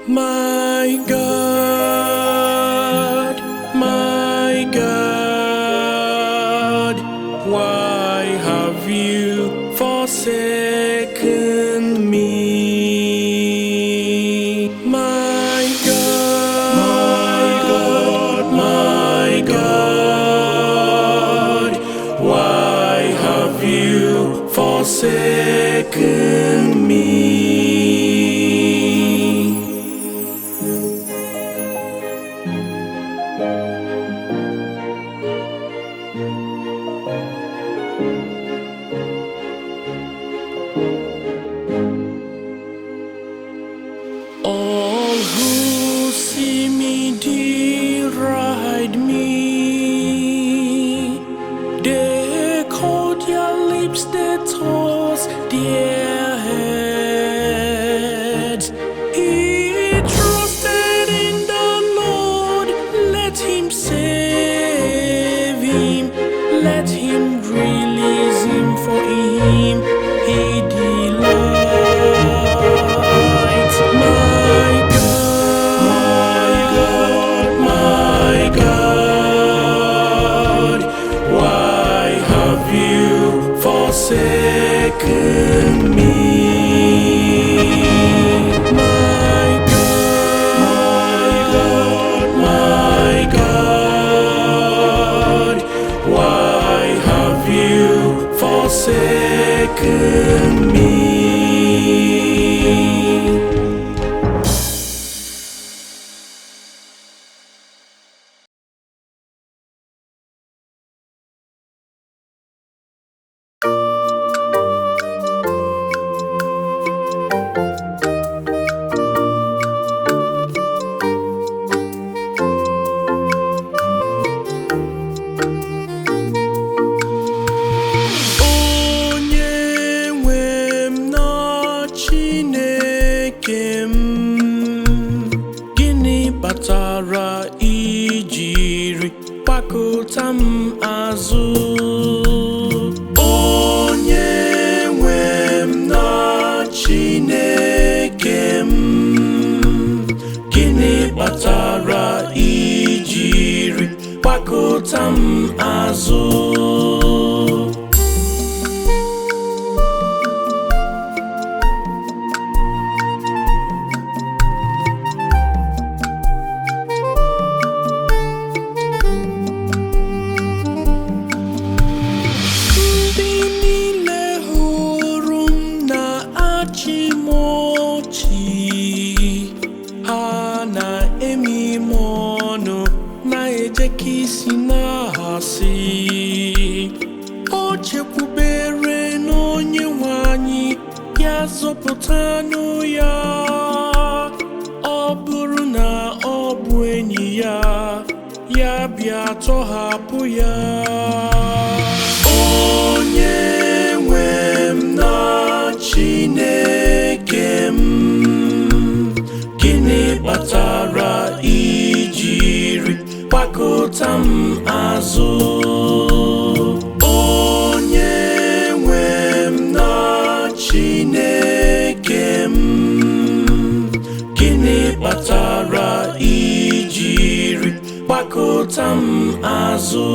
My God, why have you forsaken me? My God, why have you forsaken me? All who see me deride me. They call their lips, they toss their heads. He trusted in the Lord, let him save him, let him release him, for him he delights. My God, why have you forsaken me? My God, why have you forsaken me? Gịnị kpatara ijiri kpakọta m azụ? Onye nwe m na Chineke m, gịnị kpatara ijiri kpakọta m azụ? Ha na-emi m ọnụ, na-eje ka isi na-asị, o chekwubere n'onye nwe anyị, ya zọpụtanụ ya. Ọ bụrụ na ọ bụ enyi ya, ya bịa tọhapụ ya. Onye nwe m na Chineke m, gịnị kpatara ijiri kpakọta m azụ? Onye nwe m na Chineke m, gịnị kpatara ijiri kpakọta m azụ?